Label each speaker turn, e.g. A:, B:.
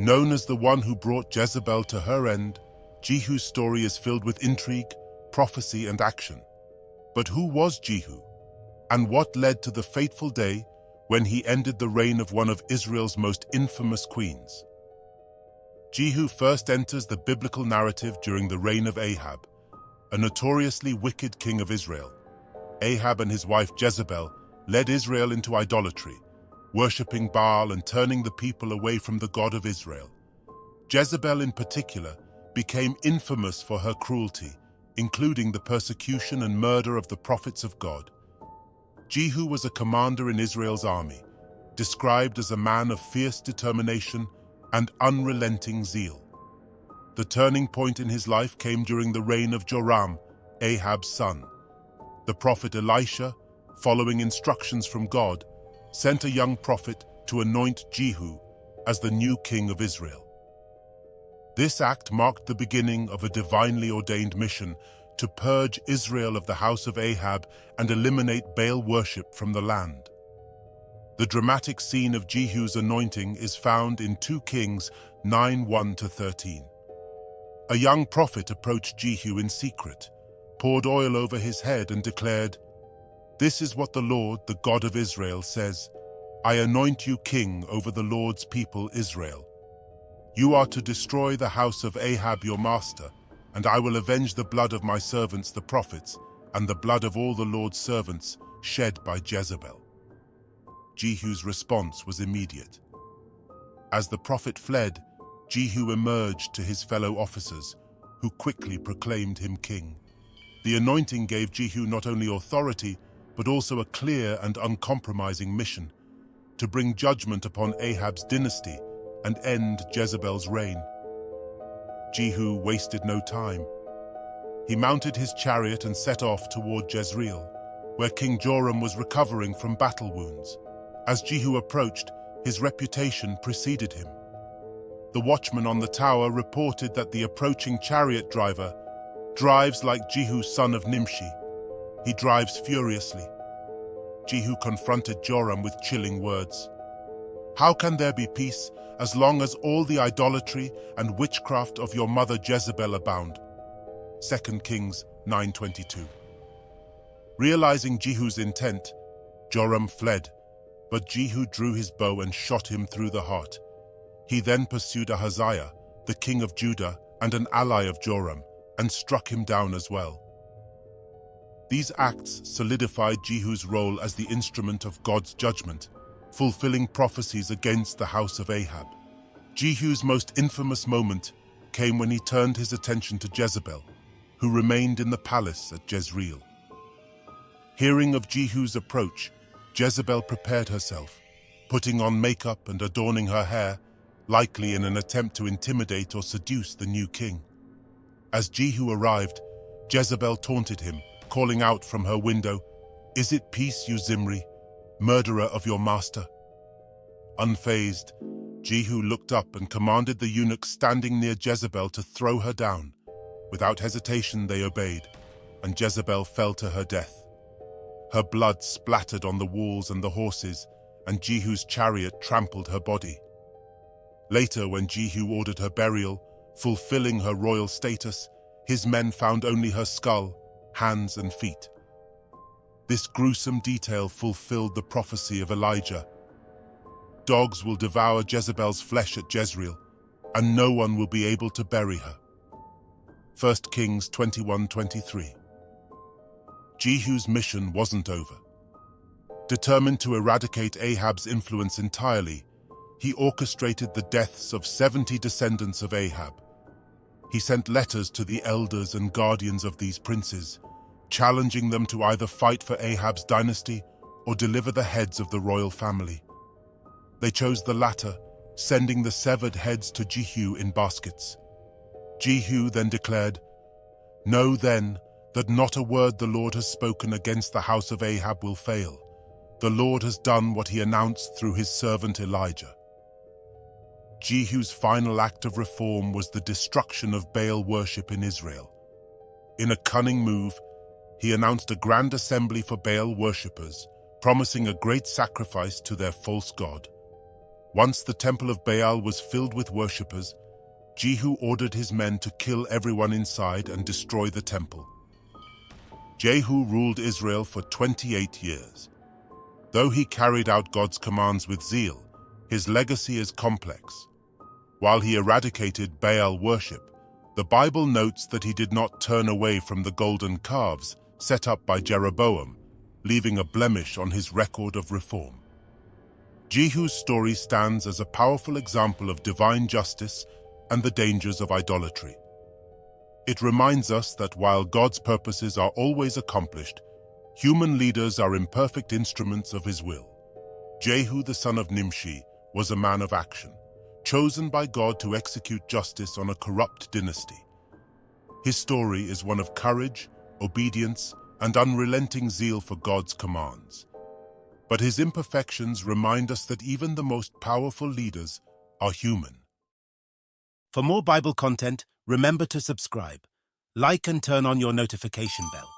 A: Known as the one who brought Jezebel to her end, Jehu's story is filled with intrigue, prophecy, and action. But who was Jehu? And what led to the fateful day when he ended the reign of one of Israel's most infamous queens? Jehu first enters the biblical narrative during the reign of Ahab, a notoriously wicked king of Israel. Ahab and his wife Jezebel led Israel into idolatry, worshipping Baal and turning the people away from the God of Israel. Jezebel in particular became infamous for her cruelty, including the persecution and murder of the prophets of God. Jehu was a commander in Israel's army, described as a man of fierce determination and unrelenting zeal. The turning point in his life came during the reign of Joram, Ahab's son. The prophet Elisha, following instructions from God, sent a young prophet to anoint Jehu as the new king of Israel. This act marked the beginning of a divinely ordained mission to purge Israel of the house of Ahab and eliminate Baal worship from the land. The dramatic scene of Jehu's anointing is found in 2 Kings 9:1-13. A young prophet approached Jehu in secret, poured oil over his head and declared, "This is what the Lord, the God of Israel, says, I anoint you king over the Lord's people Israel. You are to destroy the house of Ahab your master, and I will avenge the blood of my servants the prophets, and the blood of all the Lord's servants shed by Jezebel." Jehu's response was immediate. As the prophet fled, Jehu emerged to his fellow officers, who quickly proclaimed him king. The anointing gave Jehu not only authority, but also a clear and uncompromising mission: to bring judgment upon Ahab's dynasty and end Jezebel's reign. Jehu wasted no time. He mounted his chariot and set off toward Jezreel, where King Joram was recovering from battle wounds. As Jehu approached, his reputation preceded him. The watchman on the tower reported that the approaching chariot driver drives like Jehu son of Nimshi. He drives furiously. Jehu confronted Joram with chilling words. "How can there be peace as long as all the idolatry and witchcraft of your mother Jezebel abound?" 2 Kings 9:22. Realizing Jehu's intent, Joram fled, but Jehu drew his bow and shot him through the heart. He then pursued Ahaziah, the king of Judah and an ally of Joram, and struck him down as well. These acts solidified Jehu's role as the instrument of God's judgment, fulfilling prophecies against the house of Ahab. Jehu's most infamous moment came when he turned his attention to Jezebel, who remained in the palace at Jezreel. Hearing of Jehu's approach, Jezebel prepared herself, putting on makeup and adorning her hair, likely in an attempt to intimidate or seduce the new king. As Jehu arrived, Jezebel taunted him, calling out from her window, "Is it peace, you Zimri, murderer of your master?" Unfazed, Jehu looked up and commanded the eunuchs standing near Jezebel to throw her down. Without hesitation, they obeyed, and Jezebel fell to her death. Her blood splattered on the walls and the horses, and Jehu's chariot trampled her body. Later, when Jehu ordered her burial, fulfilling her royal status, his men found only her skull, hands, and feet. This gruesome detail fulfilled the prophecy of Elijah. Dogs will devour Jezebel's flesh at Jezreel, and no one will be able to bury her. 1 Kings 21:23. Jehu's mission wasn't over. Determined to eradicate Ahab's influence entirely, he orchestrated the deaths of 70 descendants of Ahab. He sent letters to the elders and guardians of these princes, challenging them to either fight for Ahab's dynasty or deliver the heads of the royal family. They chose the latter, sending the severed heads to Jehu in baskets. Jehu then declared, "Know then that not a word the Lord has spoken against the house of Ahab will fail. The Lord has done what he announced through his servant Elijah." Jehu's final act of reform was the destruction of Baal worship in Israel. In a cunning move, he announced a grand assembly for Baal worshippers, promising a great sacrifice to their false god. Once the temple of Baal was filled with worshippers, Jehu ordered his men to kill everyone inside and destroy the temple. Jehu ruled Israel for 28 years. Though he carried out God's commands with zeal, his legacy is complex. While he eradicated Baal worship, the Bible notes that he did not turn away from the golden calves set up by Jeroboam, leaving a blemish on his record of reform. Jehu's story stands as a powerful example of divine justice and the dangers of idolatry. It reminds us that while God's purposes are always accomplished, human leaders are imperfect instruments of his will. Jehu, the son of Nimshi, was a man of action, chosen by God to execute justice on a corrupt dynasty. His story is one of courage, obedience, and unrelenting zeal for God's commands. But his imperfections remind us that even the most powerful leaders are human.
B: For more Bible content, remember to subscribe, like and turn on your notification bell.